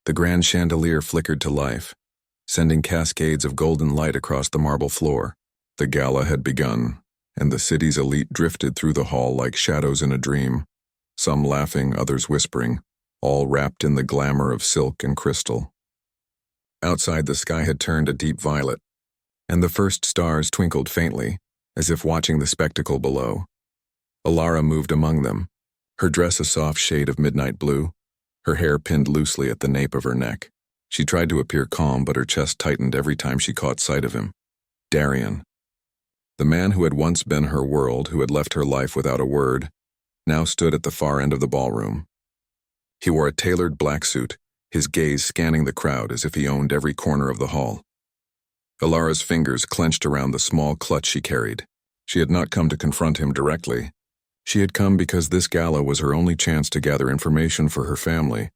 The grand chandelier flickered to life, sending cascades of golden light across the marble floor. The gala had begun, and the city's elite drifted through the hall like shadows in a dream, some laughing, others whispering, all wrapped in the glamour of silk and crystal. Outside, the sky had turned a deep violet, and the first stars twinkled faintly, as if watching the spectacle below. Alara moved among them, her dress a soft shade of midnight blue, her hair pinned loosely at the nape of her neck. She tried to appear calm, but her chest tightened every time she caught sight of him. Darian. The man who had once been her world, who had left her life without a word, now stood at the far end of the ballroom. He wore a tailored black suit, his gaze scanning the crowd as if he owned every corner of the hall. Alara's fingers clenched around the small clutch she carried. She had not come to confront him directly. She had come because this gala was her only chance to gather information for her family,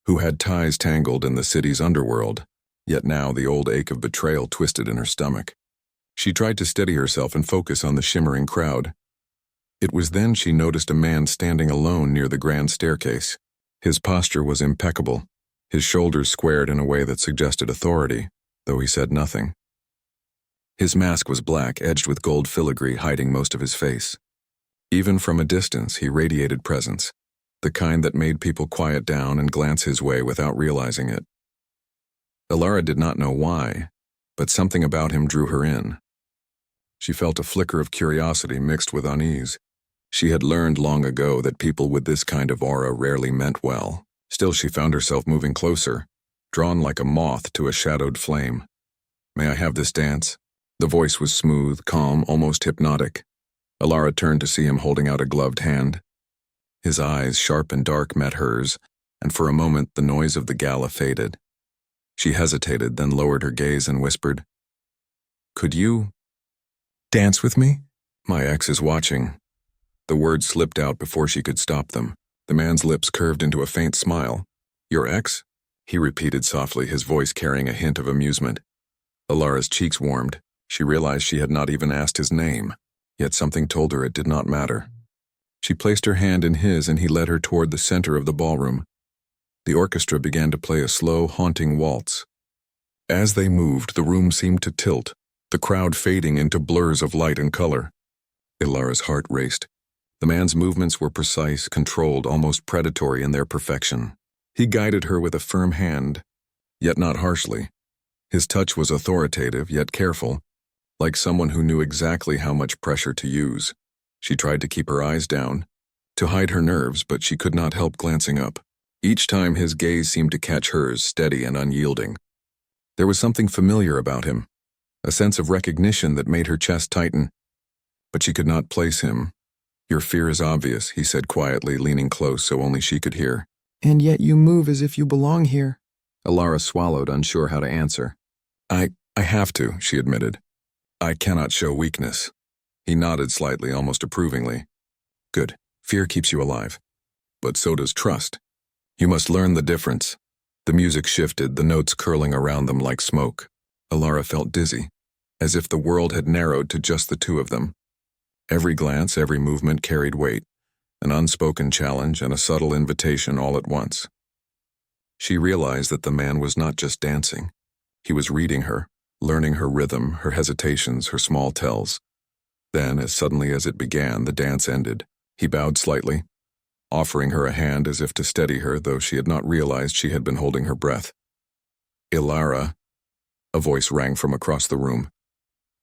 who had ties tangled in the city's underworld, yet now the old ache of betrayal twisted in her stomach. She tried to steady herself and focus on the shimmering crowd. It was then she noticed a man standing alone near the grand staircase. His posture was impeccable, his shoulders squared in a way that suggested authority, though he said nothing. His mask was black, edged with gold filigree, hiding most of his face. Even from a distance, he radiated presence, the kind that made people quiet down and glance his way without realizing it. Alara did not know why, but something about him drew her in. She felt a flicker of curiosity mixed with unease. She had learned long ago that people with this kind of aura rarely meant well. Still, she found herself moving closer, drawn like a moth to a shadowed flame. "May I have this dance?" The voice was smooth, calm, almost hypnotic. Alara turned to see him holding out a gloved hand. His eyes, sharp and dark, met hers, and for a moment the noise of the gala faded. She hesitated, then lowered her gaze and whispered, "Could you dance with me? My ex is watching." The words slipped out before she could stop them. The man's lips curved into a faint smile. "Your ex?" he repeated softly, his voice carrying a hint of amusement. Alara's cheeks warmed. She realized she had not even asked his name, yet something told her it did not matter. She placed her hand in his and he led her toward the center of the ballroom. The orchestra began to play a slow, haunting waltz. As they moved, the room seemed to tilt, the crowd fading into blurs of light and color. Alara's heart raced. The man's movements were precise, controlled, almost predatory in their perfection. He guided her with a firm hand, yet not harshly. His touch was authoritative, yet careful, like someone who knew exactly how much pressure to use. She tried to keep her eyes down, to hide her nerves, but she could not help glancing up. Each time his gaze seemed to catch hers, steady and unyielding. There was something familiar about him, a sense of recognition that made her chest tighten. But she could not place him. "Your fear is obvious," he said quietly, leaning close so only she could hear. "And yet you move as if you belong here." Alara swallowed, unsure how to answer. I have to," she admitted. "I cannot show weakness." He nodded slightly, almost approvingly. "Good. Fear keeps you alive. But so does trust. You must learn the difference." The music shifted, the notes curling around them like smoke. Alara felt dizzy, as if the world had narrowed to just the two of them. Every glance, every movement carried weight, an unspoken challenge and a subtle invitation all at once. She realized that the man was not just dancing. He was reading her, learning her rhythm, her hesitations, her small tells. Then, as suddenly as it began, the dance ended. He bowed slightly, offering her a hand as if to steady her, though she had not realized she had been holding her breath. "Alara," a voice rang from across the room.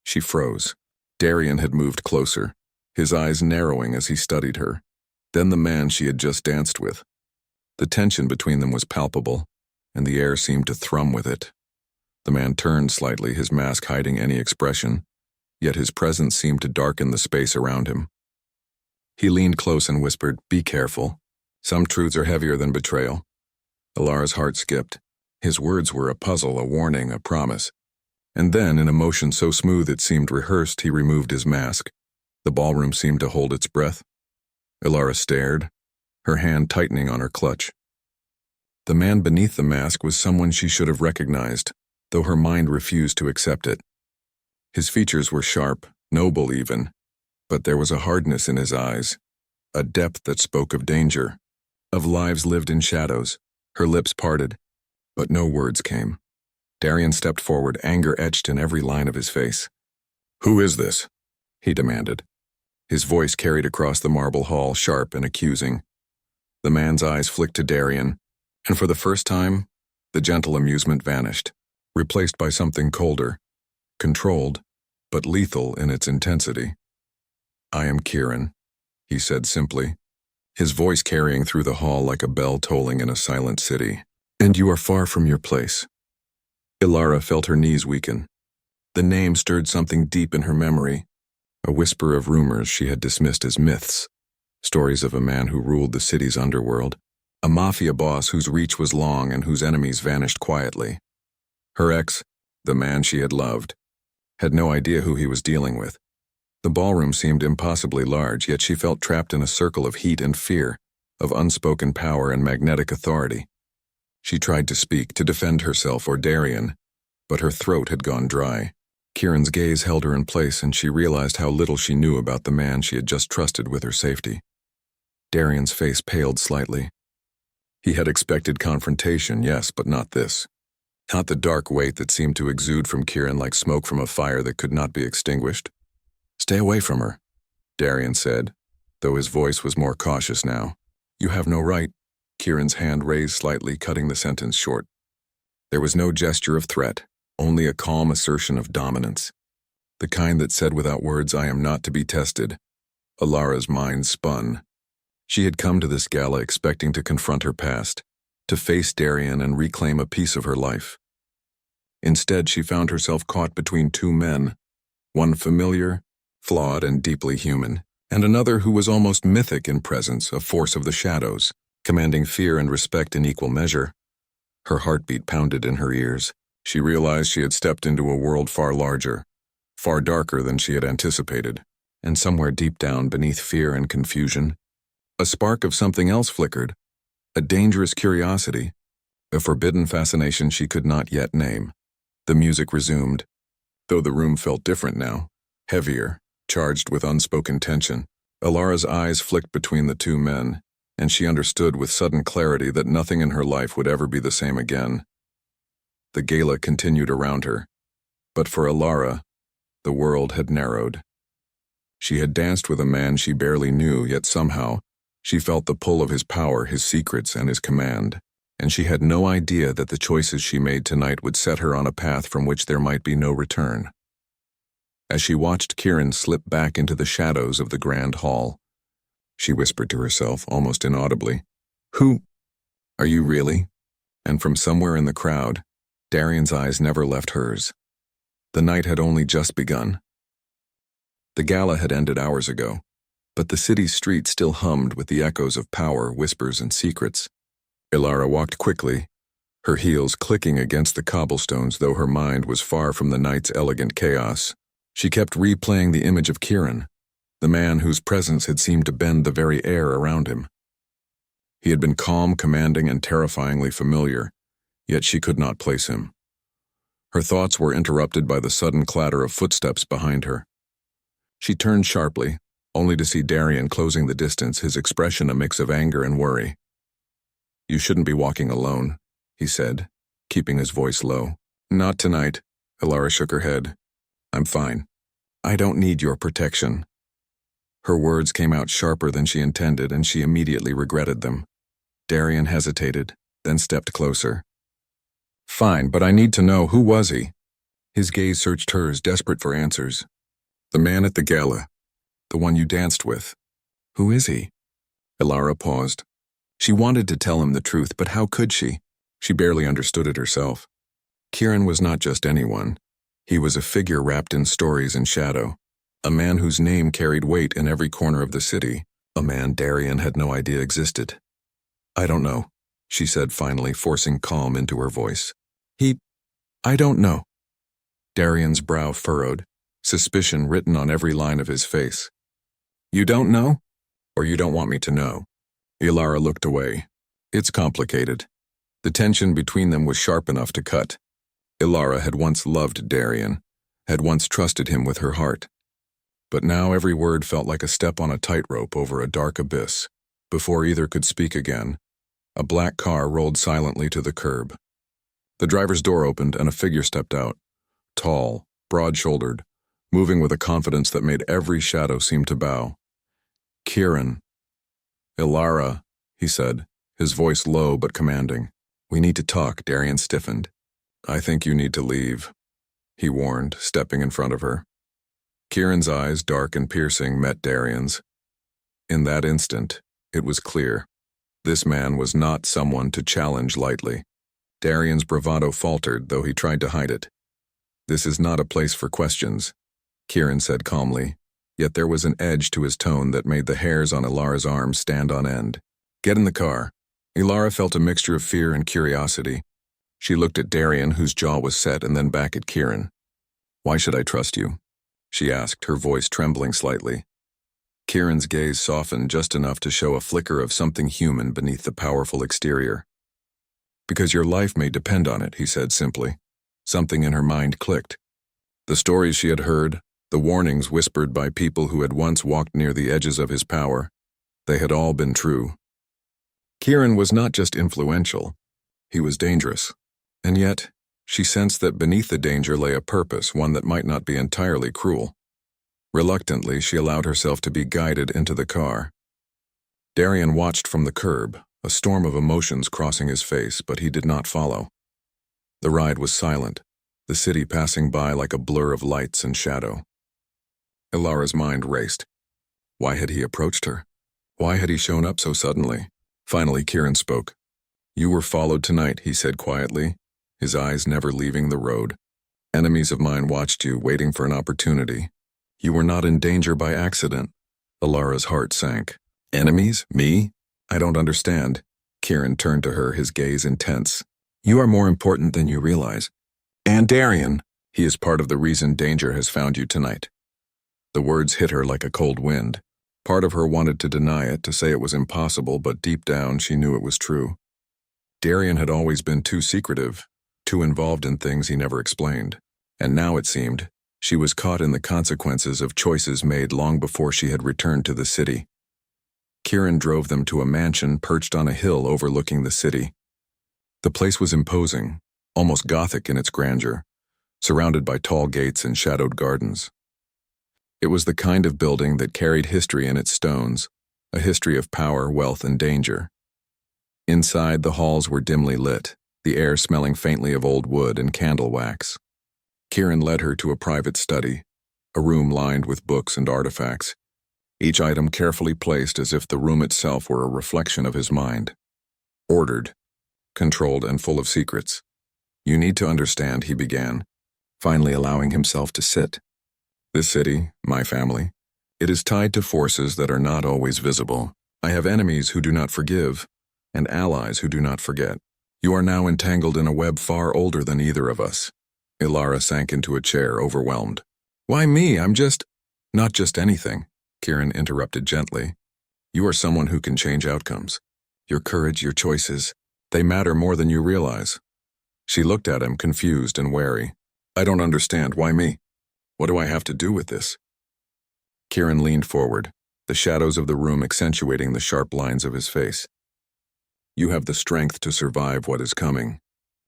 She froze. Darian had moved closer, his eyes narrowing as he studied her. Then the man she had just danced with. The tension between them was palpable, and the air seemed to thrum with it. The man turned slightly, his mask hiding any expression, yet his presence seemed to darken the space around him. He leaned close and whispered, "Be careful. Some truths are heavier than betrayal." Alara's heart skipped. His words were a puzzle, a warning, a promise. And then, in a motion so smooth it seemed rehearsed, he removed his mask. The ballroom seemed to hold its breath. Alara stared, her hand tightening on her clutch. The man beneath the mask was someone she should have recognized, though her mind refused to accept it. His features were sharp, noble even, but there was a hardness in his eyes, a depth that spoke of danger, of lives lived in shadows. Her lips parted, But no words came. Darien stepped forward, anger etched in every line of his face. "Who is this?" he demanded. His voice carried across the marble hall, sharp and accusing. The man's eyes flicked to Darien, and for the first time, the gentle amusement vanished, replaced by something colder, controlled, but lethal in its intensity. "I am Kieran," he said simply, his voice carrying through the hall like a bell tolling in a silent city. "And you are far from your place." Ilara felt her knees weaken. The name stirred something deep in her memory, a whisper of rumors she had dismissed as myths, stories of a man who ruled the city's underworld, a mafia boss whose reach was long and whose enemies vanished quietly. Her ex, the man she had loved, had no idea who he was dealing with. The ballroom seemed impossibly large, yet she felt trapped in a circle of heat and fear, of unspoken power and magnetic authority. She tried to speak, to defend herself or Darien, but her throat had gone dry. Kieran's gaze held her in place, and she realized how little she knew about the man she had just trusted with her safety. Darien's face paled slightly. He had expected confrontation, yes, but not this. Not the dark weight that seemed to exude from Kieran like smoke from a fire that could not be extinguished. "Stay away from her," Darien said, though his voice was more cautious now. "You have no right." Kieran's hand raised slightly, cutting the sentence short. There was no gesture of threat, only a calm assertion of dominance. The kind that said without words, "I am not to be tested." Ilara's mind spun. She had come to this gala expecting to confront her past, to face Darien and reclaim a piece of her life. Instead, she found herself caught between two men, one familiar, flawed and deeply human, and another who was almost mythic in presence, a force of the shadows, commanding fear and respect in equal measure. Her heartbeat pounded in her ears. She realized she had stepped into a world far larger, far darker than she had anticipated, and somewhere deep down beneath fear and confusion, a spark of something else flickered, a dangerous curiosity, a forbidden fascination she could not yet name. The music resumed, though the room felt different now, heavier, charged with unspoken tension. Ilara's eyes flicked between the two men, and she understood with sudden clarity that nothing in her life would ever be the same again. The gala continued around her, but for Ilara, the world had narrowed. She had danced with a man she barely knew, yet somehow, she felt the pull of his power, his secrets, and his command, and she had no idea that the choices she made tonight would set her on a path from which there might be no return. As she watched Kieran slip back into the shadows of the grand hall, she whispered to herself, almost inaudibly, "Who are you really?" And from somewhere in the crowd, Darien's eyes never left hers. The night had only just begun. The gala had ended hours ago, but the city's streets still hummed with the echoes of power, whispers, and secrets. Ilara walked quickly, her heels clicking against the cobblestones, though her mind was far from the night's elegant chaos. She kept replaying the image of Kieran, the man whose presence had seemed to bend the very air around him. He had been calm, commanding, and terrifyingly familiar, yet she could not place him. Her thoughts were interrupted by the sudden clatter of footsteps behind her. She turned sharply, only to see Darien closing the distance, his expression a mix of anger and worry. "You shouldn't be walking alone," he said, keeping his voice low. "Not tonight," Ilara shook her head. "I'm fine. I don't need your protection." Her words came out sharper than she intended, and she immediately regretted them. Darien hesitated, then stepped closer. "Fine, but I need to know, who was he?" His gaze searched hers, desperate for answers. "The man at the gala. The one you danced with. Who is he?" Ilara paused. She wanted to tell him the truth, but how could she? She barely understood it herself. Kieran was not just anyone. He was a figure wrapped in stories and shadow, a man whose name carried weight in every corner of the city, a man Darien had no idea existed. "I don't know," she said finally, forcing calm into her voice. I don't know." Darien's brow furrowed, suspicion written on every line of his face. "You don't know? Or you don't want me to know?" Ilara looked away. It's complicated. The tension between them was sharp enough to cut. Ilara had once loved Darien, had once trusted him with her heart. But now every word felt like a step on a tightrope over a dark abyss. Before either could speak again, a black car rolled silently to the curb. The driver's door opened and a figure stepped out, tall, broad-shouldered, moving with a confidence that made every shadow seem to bow. Kieran. Ilara, he said, his voice low but commanding. We need to talk, Darian stiffened. I think you need to leave, he warned, stepping in front of her. Kieran's eyes, dark and piercing, met Darian's. In that instant, it was clear. This man was not someone to challenge lightly. Darian's bravado faltered, though he tried to hide it. This is not a place for questions, Kieran said calmly, yet there was an edge to his tone that made the hairs on Ilara's arms stand on end. Get in the car. Ilara felt a mixture of fear and curiosity. She looked at Darian, whose jaw was set, and then back at Kieran. Why should I trust you? She asked, her voice trembling slightly. Kieran's gaze softened just enough to show a flicker of something human beneath the powerful exterior. Because your life may depend on it, he said simply. Something in her mind clicked. The stories she had heard, the warnings whispered by people who had once walked near the edges of his power, they had all been true. Kieran was not just influential, he was dangerous. And yet, she sensed that beneath the danger lay a purpose, one that might not be entirely cruel. Reluctantly, she allowed herself to be guided into the car. Darian watched from the curb, a storm of emotions crossing his face, but he did not follow. The ride was silent, the city passing by like a blur of lights and shadow. Ilara's mind raced. Why had he approached her? Why had he shown up so suddenly? Finally, Kieran spoke. You were followed tonight, he said quietly, his eyes never leaving the road. Enemies of mine watched you, waiting for an opportunity. You were not in danger by accident. Ilara's heart sank. Enemies? Me? I don't understand. Kieran turned to her, his gaze intense. You are more important than you realize. And Darian, he is part of the reason danger has found you tonight. The words hit her like a cold wind. Part of her wanted to deny it, to say it was impossible, but deep down she knew it was true. Darian had always been too secretive, too involved in things he never explained. And now, it seemed, she was caught in the consequences of choices made long before she had returned to the city. Kieran drove them to a mansion perched on a hill overlooking the city. The place was imposing, almost Gothic in its grandeur, surrounded by tall gates and shadowed gardens. It was the kind of building that carried history in its stones, a history of power, wealth, and danger. Inside, the halls were dimly lit, the air smelling faintly of old wood and candle wax. Kieran led her to a private study, a room lined with books and artifacts, each item carefully placed as if the room itself were a reflection of his mind. Ordered, controlled, and full of secrets. You need to understand, he began, finally allowing himself to sit. This city, my family, it is tied to forces that are not always visible. I have enemies who do not forgive, and allies who do not forget. You are now entangled in a web far older than either of us. Ilara sank into a chair, overwhelmed. Why me? I'm just... Not just anything, Kieran interrupted gently. You are someone who can change outcomes. Your courage, your choices, they matter more than you realize. She looked at him, confused and wary. I don't understand. Why me? What do I have to do with this? Kieran leaned forward, the shadows of the room accentuating the sharp lines of his face. You have the strength to survive what is coming,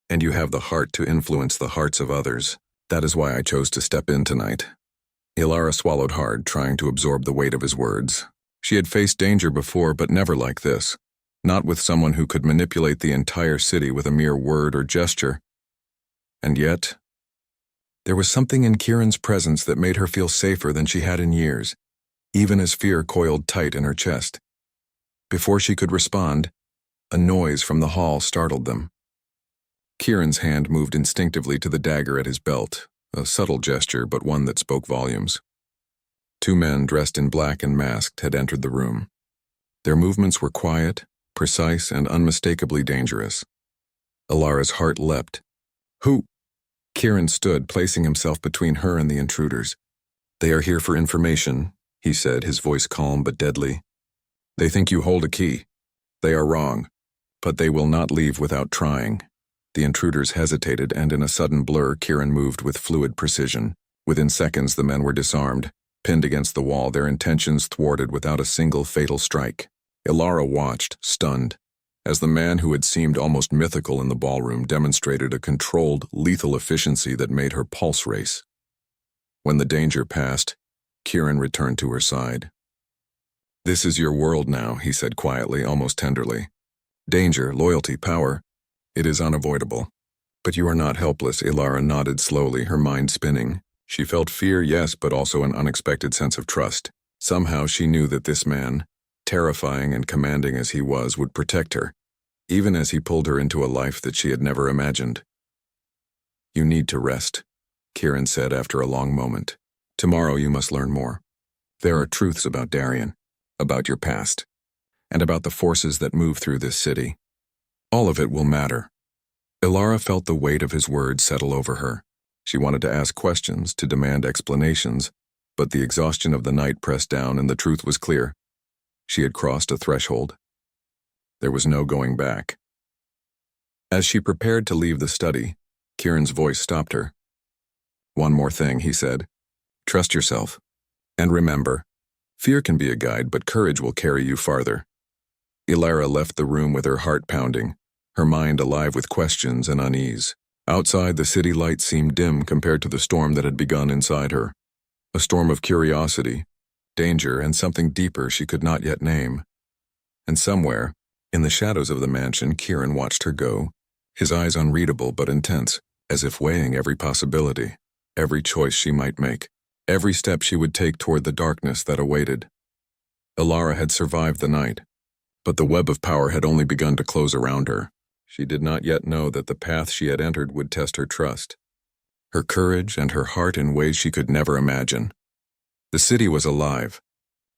and you have the heart to influence the hearts of others. That is why I chose to step in tonight. Ilara swallowed hard, trying to absorb the weight of his words. She had faced danger before, but never like this. Not with someone who could manipulate the entire city with a mere word or gesture. And yet, there was something in Kieran's presence that made her feel safer than she had in years, even as fear coiled tight in her chest. Before she could respond, a noise from the hall startled them. Kieran's hand moved instinctively to the dagger at his belt, a subtle gesture, but one that spoke volumes. Two men dressed in black and masked had entered the room. Their movements were quiet, precise, and unmistakably dangerous. Ilara's heart leapt. Who? Kieran stood, placing himself between her and the intruders. They are here for information, he said, his voice calm but deadly. They think you hold a key. They are wrong, but they will not leave without trying. The intruders hesitated, and in a sudden blur, Kieran moved with fluid precision. Within seconds, the men were disarmed, pinned against the wall, their intentions thwarted without a single fatal strike. Ilara watched, stunned. as the man who had seemed almost mythical in the ballroom demonstrated a controlled, lethal efficiency that made her pulse race. When the danger passed, Kieran returned to her side. "This is your world now," he said quietly, almost tenderly. "Danger, loyalty, power, it is unavoidable. But you are not helpless." Ilara nodded slowly, her mind spinning. She felt fear, yes, but also an unexpected sense of trust. Somehow she knew that this man, terrifying and commanding as he was, would protect her, even as he pulled her into a life that she had never imagined. "You need to rest," Kieran said after a long moment. "Tomorrow you must learn more. There are truths about Darien, about your past, and about the forces that move through this city. All of it will matter." Ilara felt the weight of his words settle over her. She wanted to ask questions, to demand explanations, but the exhaustion of the night pressed down and the truth was clear. She had crossed a threshold. There was no going back. As she prepared to leave the study, Kieran's voice stopped her. "One more thing," he said. "Trust yourself. And remember, fear can be a guide, but courage will carry you farther." Ilara left the room with her heart pounding, her mind alive with questions and unease. Outside, the city lights seemed dim compared to the storm that had begun inside her. A storm of curiosity, danger, and something deeper she could not yet name. And somewhere, in the shadows of the mansion, Kieran watched her go, his eyes unreadable but intense, as if weighing every possibility, every choice she might make, every step she would take toward the darkness that awaited. Ilara had survived the night, but the web of power had only begun to close around her. She did not yet know that the path she had entered would test her trust, her courage, and her heart in ways she could never imagine. The city was alive,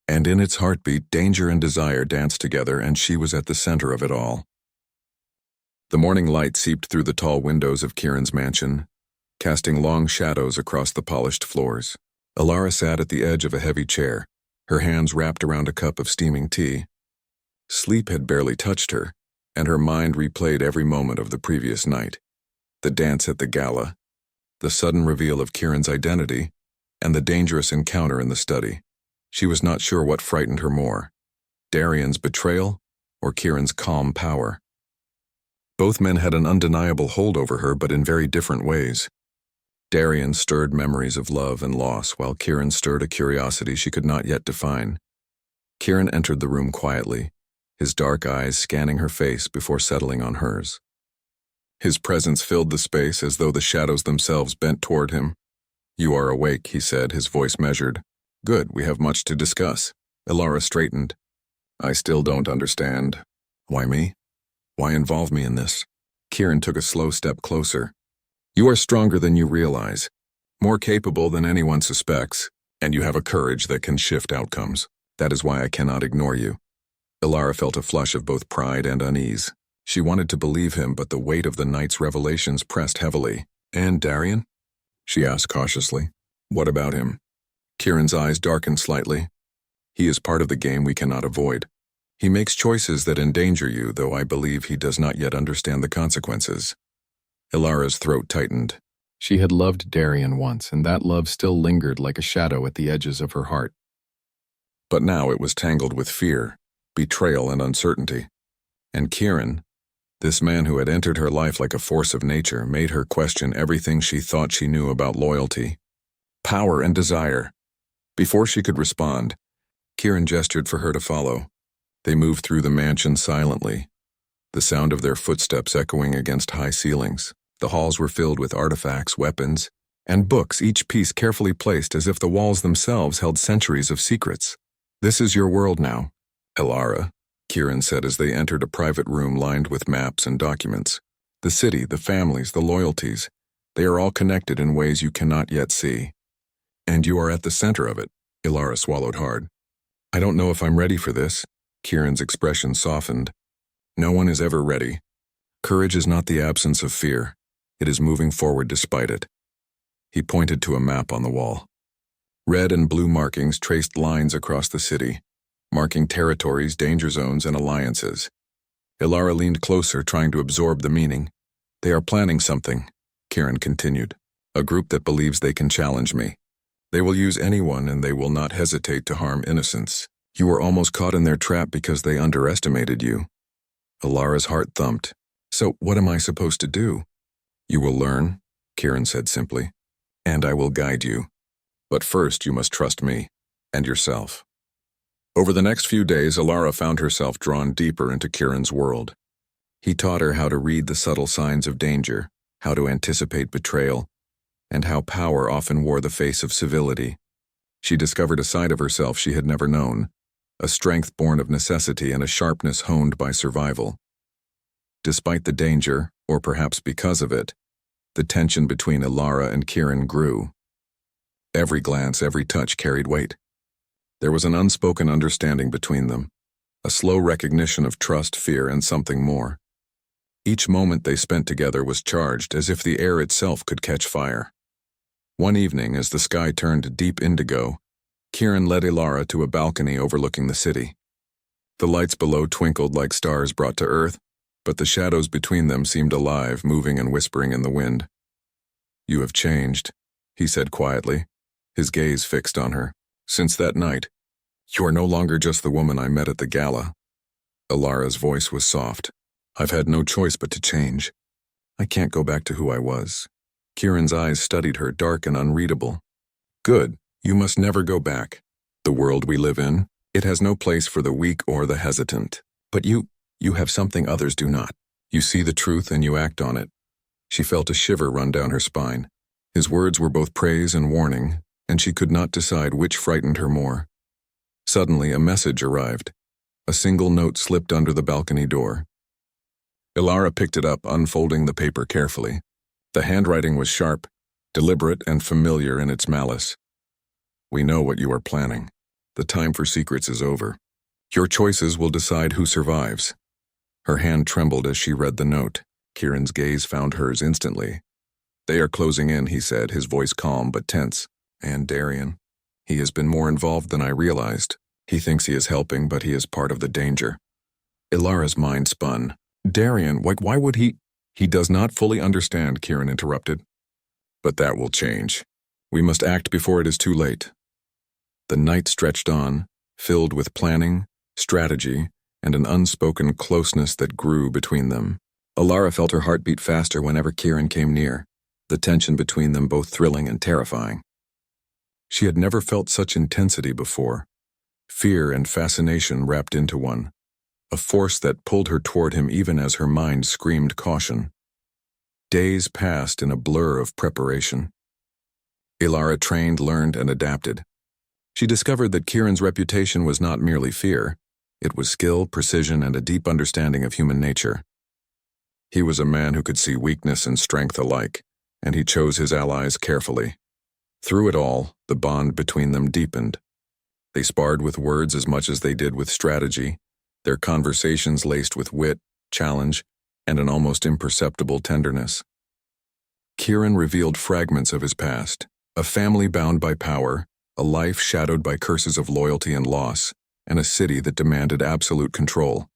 and in its heartbeat, danger and desire danced together, and she was at the center of it all. The morning light seeped through the tall windows of Kieran's mansion, casting long shadows across the polished floors. Ilara sat at the edge of a heavy chair, her hands wrapped around a cup of steaming tea. Sleep had barely touched her, and her mind replayed every moment of the previous night. The dance at the gala, the sudden reveal of Kieran's identity, and the dangerous encounter in the study. She was not sure what frightened her more, Darien's betrayal or Kieran's calm power. Both men had an undeniable hold over her, but in very different ways. Darien stirred memories of love and loss, while Kieran stirred a curiosity she could not yet define. Kieran entered the room quietly, his dark eyes scanning her face before settling on hers. His presence filled the space as though the shadows themselves bent toward him. "You are awake," he said, his voice measured. "Good, we have much to discuss." Ilara straightened. "I still don't understand. Why me? Why involve me in this?" Kieran took a slow step closer. "You are stronger than you realize, more capable than anyone suspects, and you have a courage that can shift outcomes. That is why I cannot ignore you." Ilara felt a flush of both pride and unease. She wanted to believe him, but the weight of the night's revelations pressed heavily. "And Darien?" she asked cautiously. "What about him?" Kieran's eyes darkened slightly. "He is part of the game we cannot avoid. He makes choices that endanger you, though I believe he does not yet understand the consequences." Ilara's throat tightened. She had loved Darien once, and that love still lingered like a shadow at the edges of her heart. But now it was tangled with fear, betrayal, and uncertainty. And Kieran, this man who had entered her life like a force of nature, made her question everything she thought she knew about loyalty, power, and desire. Before she could respond, Kieran gestured for her to follow. They moved through the mansion silently, the sound of their footsteps echoing against high ceilings. The halls were filled with artifacts, weapons, and books, each piece carefully placed as if the walls themselves held centuries of secrets. "This is your world now, Ilara," Kieran said as they entered a private room lined with maps and documents. "The city, the families, the loyalties, they are all connected in ways you cannot yet see. And you are at the center of it." Ilara swallowed hard. "I don't know if I'm ready for this." Kieran's expression softened. "No one is ever ready. Courage is not the absence of fear. It is moving forward despite it." He pointed to a map on the wall. Red and blue markings traced lines across the city, marking territories, danger zones, and alliances. Ilara leaned closer, trying to absorb the meaning. "They are planning something," Kieran continued. "A group that believes they can challenge me. They will use anyone, and they will not hesitate to harm innocents. You were almost caught in their trap because they underestimated you." Alara's heart thumped. So what am I supposed to do? You will learn, Kieran said simply, and I will guide you. But first you must trust me, and yourself. Over the next few days, Alara found herself drawn deeper into Kieran's world. He taught her how to read the subtle signs of danger, how to anticipate betrayal, and how power often wore the face of civility. She discovered a side of herself she had never known, a strength born of necessity and a sharpness honed by survival. Despite the danger, or perhaps because of it, the tension between Alara and Kieran grew. Every glance, every touch carried weight. There was an unspoken understanding between them, a slow recognition of trust, fear, and something more. Each moment they spent together was charged, as if the air itself could catch fire. One evening, as the sky turned deep indigo, Kieran led Alara to a balcony overlooking the city. The lights below twinkled like stars brought to earth, but the shadows between them seemed alive, moving and whispering in the wind. "You have changed," he said quietly, his gaze fixed on her. "Since that night, you are no longer just the woman I met at the gala." Alara's voice was soft. "I've had no choice but to change. I can't go back to who I was." Kieran's eyes studied her, dark and unreadable. "Good. You must never go back. The world we live in, it has no place for the weak or the hesitant. But you have something others do not. You see the truth and you act on it." She felt a shiver run down her spine. His words were both praise and warning, and she could not decide which frightened her more. Suddenly, a message arrived. A single note slipped under the balcony door. Alara picked it up, unfolding the paper carefully. The handwriting was sharp, deliberate, and familiar in its malice. "We know what you are planning. The time for secrets is over. Your choices will decide who survives." Her hand trembled as she read the note. Kieran's gaze found hers instantly. "They are closing in," he said, his voice calm but tense. "And Darian. He has been more involved than I realized. He thinks he is helping, but he is part of the danger." Alara's mind spun. "Darian, why would he—" "He does not fully understand," Kieran interrupted. "But that will change. We must act before it is too late." The night stretched on, filled with planning, strategy, and an unspoken closeness that grew between them. Alara felt her heart beat faster whenever Kieran came near, the tension between them both thrilling and terrifying. She had never felt such intensity before, fear and fascination wrapped into one, a force that pulled her toward him even as her mind screamed caution. Days passed in a blur of preparation. Alara trained, learned, and adapted. She discovered that Kieran's reputation was not merely fear. It was skill, precision, and a deep understanding of human nature. He was a man who could see weakness and strength alike, and he chose his allies carefully. Through it all, the bond between them deepened. They sparred with words as much as they did with strategy, their conversations laced with wit, challenge, and an almost imperceptible tenderness. Kieran revealed fragments of his past, a family bound by power, a life shadowed by curses of loyalty and loss, and a city that demanded absolute control.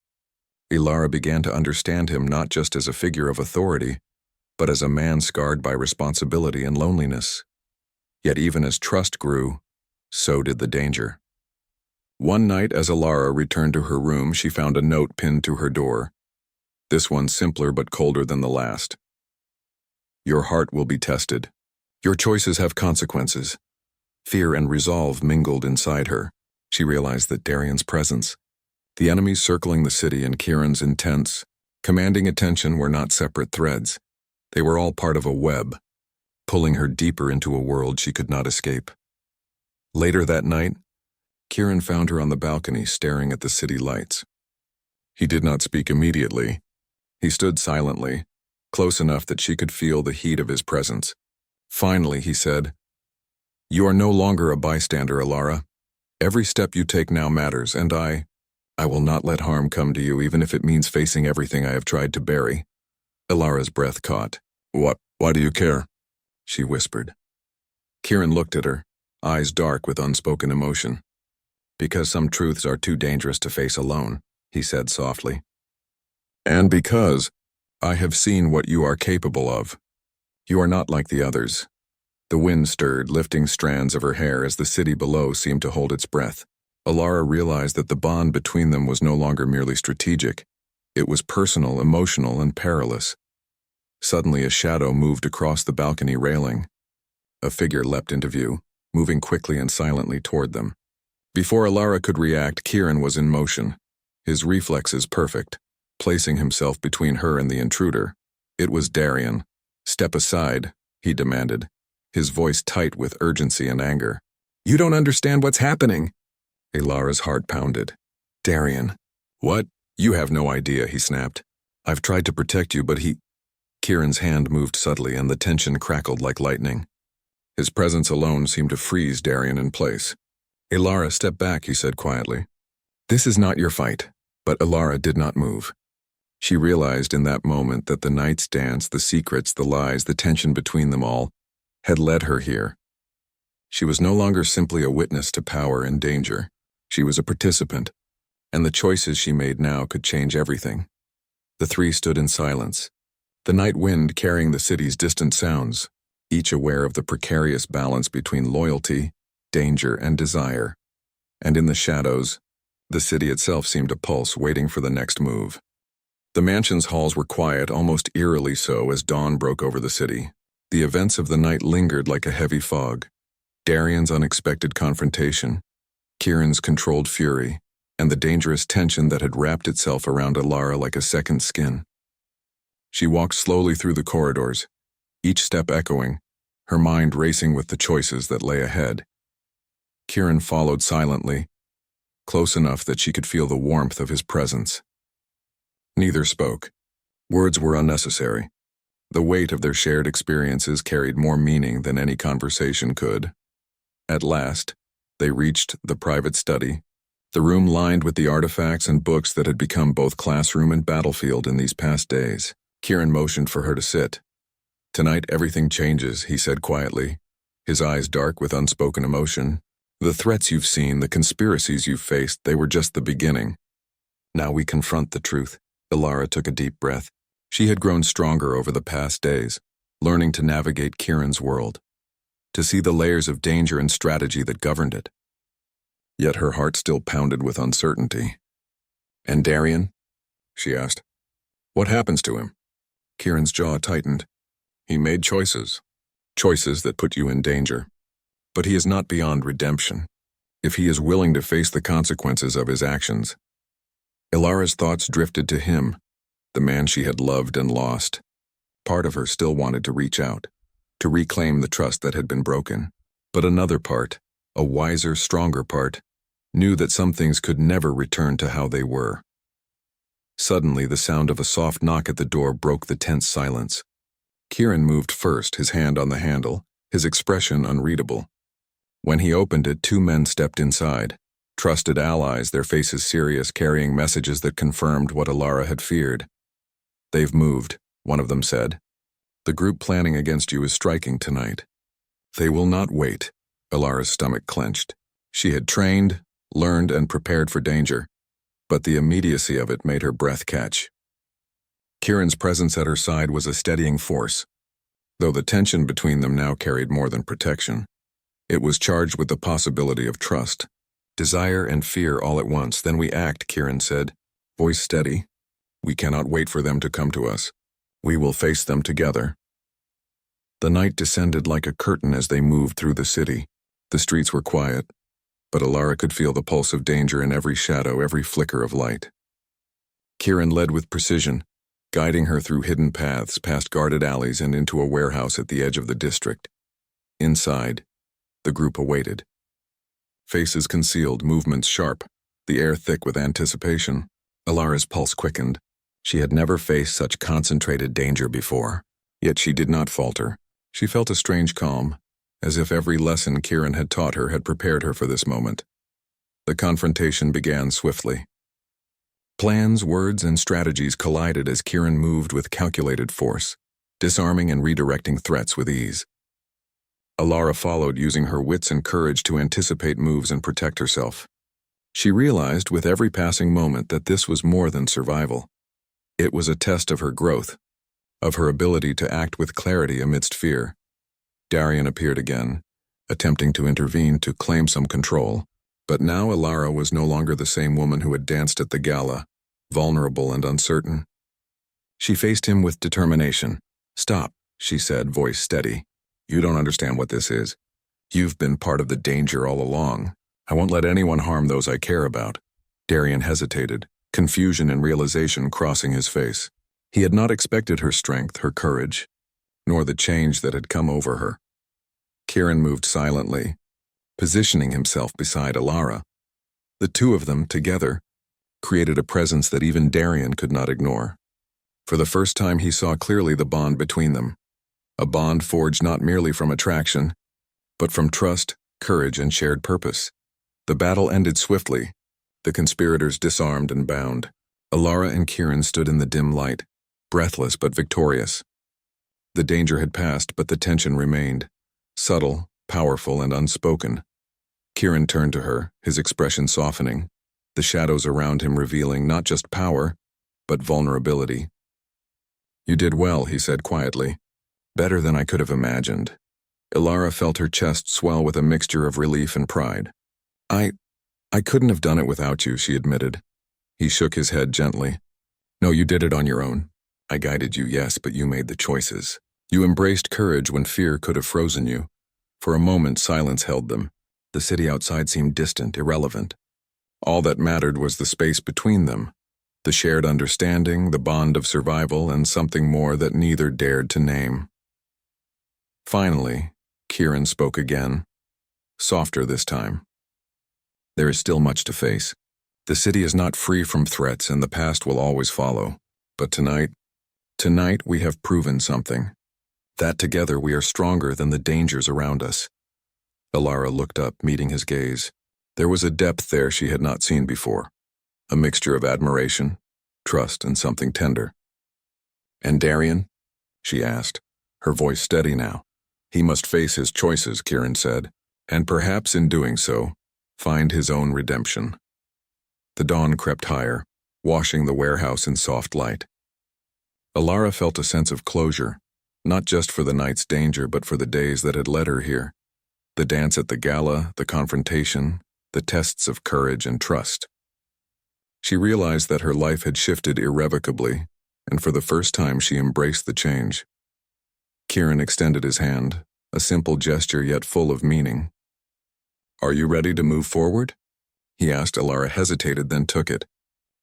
Alara began to understand him not just as a figure of authority, but as a man scarred by responsibility and loneliness. Yet even as trust grew, so did the danger. One night as Alara returned to her room, she found a note pinned to her door. This one simpler but colder than the last. "Your heart will be tested. Your choices have consequences." Fear and resolve mingled inside her. She realized that Darian's presence, the enemies circling the city, and Kieran's intense, commanding attention were not separate threads. They were all part of a web, pulling her deeper into a world she could not escape. Later that night, Kieran found her on the balcony staring at the city lights. He did not speak immediately. He stood silently, close enough that she could feel the heat of his presence. Finally, he said, "You are no longer a bystander, Alara. Every step you take now matters, and I will not let harm come to you, even if it means facing everything I have tried to bury." Alara's breath caught. Why do you care?" she whispered. Kieran looked at her, eyes dark with unspoken emotion. "Because some truths are too dangerous to face alone," he said softly. "And because I have seen what you are capable of. You are not like the others." The wind stirred, lifting strands of her hair as the city below seemed to hold its breath. Alara realized that the bond between them was no longer merely strategic. It was personal, emotional, and perilous. Suddenly, a shadow moved across the balcony railing. A figure leapt into view, moving quickly and silently toward them. Before Alara could react, Kieran was in motion, his reflexes perfect, placing himself between her and the intruder. It was Darian. "Step aside," he demanded, his voice tight with urgency and anger. "You don't understand what's happening." Alara's heart pounded. "Darian." "What? You have no idea," he snapped. "I've tried to protect you, but he—" Kieran's hand moved subtly and the tension crackled like lightning. His presence alone seemed to freeze Darian in place. "Alara, step back," he said quietly. "This is not your fight." But Alara did not move. She realized in that moment that the night's dance, the secrets, the lies, the tension between them all, had led her here. She was no longer simply a witness to power and danger. She was a participant, and the choices she made now could change everything. The three stood in silence, the night wind carrying the city's distant sounds, each aware of the precarious balance between loyalty, danger, and desire. And in the shadows, the city itself seemed to pulse, waiting for the next move. The mansion's halls were quiet, almost eerily so, as dawn broke over the city. The events of the night lingered like a heavy fog. Darian's unexpected confrontation, Kieran's controlled fury, and the dangerous tension that had wrapped itself around Alara like a second skin. She walked slowly through the corridors, each step echoing, her mind racing with the choices that lay ahead. Kieran followed silently, close enough that she could feel the warmth of his presence. Neither spoke. Words were unnecessary. The weight of their shared experiences carried more meaning than any conversation could. At last, they reached the private study, the room lined with the artifacts and books that had become both classroom and battlefield in these past days. Kieran motioned for her to sit. "Tonight everything changes," he said quietly, his eyes dark with unspoken emotion. "The threats you've seen, the conspiracies you've faced, they were just the beginning. Now we confront the truth." Alara took a deep breath. She had grown stronger over the past days, learning to navigate Kieran's world, to see the layers of danger and strategy that governed it. Yet her heart still pounded with uncertainty. "And Darian?" she asked. "What happens to him?" Kieran's jaw tightened. "He made choices that put you in danger. But he is not beyond redemption, if he is willing to face the consequences of his actions." Alara's thoughts drifted to him, the man she had loved and lost. Part of her still wanted to reach out, to reclaim the trust that had been broken. But another part, a wiser, stronger part, knew that some things could never return to how they were. Suddenly, the sound of a soft knock at the door broke the tense silence. Kieran moved first, his hand on the handle, his expression unreadable. When he opened it, two men stepped inside, trusted allies, their faces serious, carrying messages that confirmed what Alara had feared. "They've moved," one of them said. "The group planning against you is striking tonight." "They will not wait." Alara's stomach clenched. She had trained, learned, and prepared for danger, but the immediacy of it made her breath catch. Kieran's presence at her side was a steadying force, though the tension between them now carried more than protection. It was charged with the possibility of trust, desire and fear all at once. "Then we act," Kieran said, voice steady. "We cannot wait for them to come to us. We will face them together." The night descended like a curtain as they moved through the city. The streets were quiet, but Alara could feel the pulse of danger in every shadow, every flicker of light. Kieran led with precision, guiding her through hidden paths, past guarded alleys, and into a warehouse at the edge of the district. Inside, the group awaited. Faces concealed, movements sharp, the air thick with anticipation. Alara's pulse quickened. She had never faced such concentrated danger before, yet she did not falter. She felt a strange calm, as if every lesson Kieran had taught her had prepared her for this moment. The confrontation began swiftly. Plans, words, and strategies collided as Kieran moved with calculated force, disarming and redirecting threats with ease. Alara followed, using her wits and courage to anticipate moves and protect herself. She realized with every passing moment that this was more than survival. It was a test of her growth, of her ability to act with clarity amidst fear. Darian appeared again, attempting to intervene to claim some control, but now Alara was no longer the same woman who had danced at the gala. vulnerable and uncertain. She faced him with determination. "Stop," she said, voice steady. "You don't understand what this is. You've been part of the danger all along. I won't let anyone harm those I care about." Darian hesitated, confusion and realization crossing his face. He had not expected her strength, her courage, nor the change that had come over her. Kieran moved silently, positioning himself beside Alara. The two of them, together, created a presence that even Darian could not ignore. For the first time he saw clearly the bond between them, a bond forged not merely from attraction, but from trust, courage, and shared purpose. The battle ended swiftly, the conspirators disarmed and bound. Alara and Kieran stood in the dim light, breathless but victorious. The danger had passed, but the tension remained, subtle, powerful, and unspoken. Kieran turned to her, his expression softening, the shadows around him revealing not just power, but vulnerability. "You did well," he said quietly. "Better than I could have imagined." Alara felt her chest swell with a mixture of relief and pride. I couldn't have done it without you," she admitted. He shook his head gently. "No, you did it on your own. I guided you, yes, but you made the choices. You embraced courage when fear could have frozen you." For a moment, silence held them. The city outside seemed distant, irrelevant. All that mattered was the space between them, the shared understanding, the bond of survival, and something more that neither dared to name. Finally, Kieran spoke again, softer this time. "There is still much to face. The city is not free from threats, and the past will always follow. But tonight we have proven something. That together we are stronger than the dangers around us." Alara looked up, meeting his gaze. There was a depth there she had not seen before, a mixture of admiration, trust, and something tender. "And Darian?" she asked, her voice steady now. "He must face his choices," Kieran said, "and perhaps in doing so, find his own redemption." The dawn crept higher, washing the warehouse in soft light. Alara felt a sense of closure, not just for the night's danger but for the days that had led her here. The dance at the gala, the confrontation, the tests of courage and trust. She realized that her life had shifted irrevocably, and for the first time she embraced the change. Kieran extended his hand, a simple gesture yet full of meaning. "Are you ready to move forward?" he asked. Alara hesitated, then took it.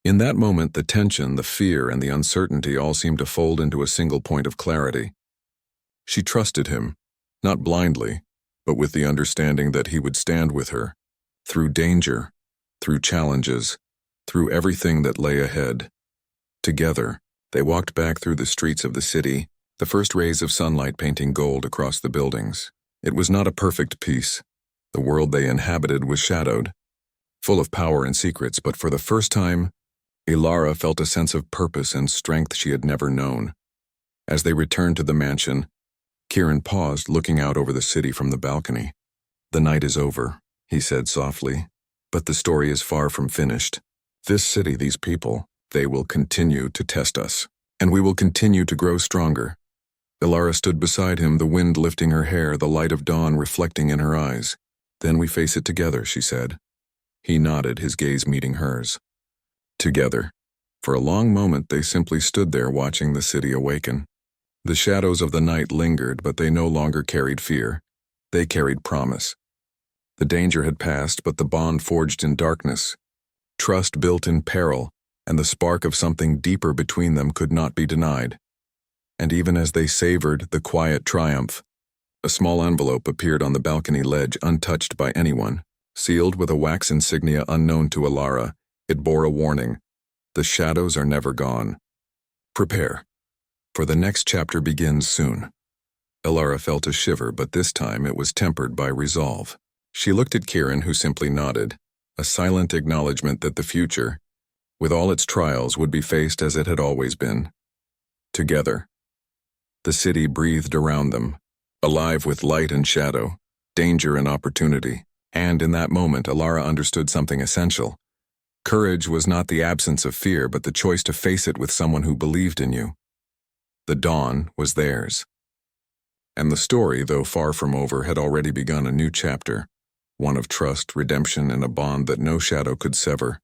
In that moment, the tension, the fear, and the uncertainty all seemed to fold into a single point of clarity. She trusted him, not blindly, but with the understanding that he would stand with her, through danger, through challenges, through everything that lay ahead. Together, they walked back through the streets of the city, the first rays of sunlight painting gold across the buildings. It was not a perfect peace. The world they inhabited was shadowed, full of power and secrets, but for the first time, Alara felt a sense of purpose and strength she had never known. As they returned to the mansion, Kieran paused, looking out over the city from the balcony. "The night is over," he said softly, "but the story is far from finished. This city, these people, they will continue to test us, and we will continue to grow stronger." Alara stood beside him, the wind lifting her hair, the light of dawn reflecting in her eyes. "Then we face it together," she said. He nodded, his gaze meeting hers. Together. For a long moment they simply stood there watching the city awaken. The shadows of the night lingered, but they no longer carried fear. They carried promise. The danger had passed, but the bond forged in darkness, trust built in peril, and the spark of something deeper between them could not be denied. And even as they savored the quiet triumph, a small envelope appeared on the balcony ledge, untouched by anyone. Sealed with a wax insignia unknown to Alara, it bore a warning: "The shadows are never gone. Prepare, for the next chapter begins soon." Alara felt a shiver, but this time it was tempered by resolve. She looked at Kieran, who simply nodded, a silent acknowledgement that the future, with all its trials, would be faced as it had always been. Together. The city breathed around them, alive with light and shadow, danger and opportunity. And in that moment, Alara understood something essential. Courage was not the absence of fear, but the choice to face it with someone who believed in you. The dawn was theirs. And the story, though far from over, had already begun a new chapter, one of trust, redemption, and a bond that no shadow could sever.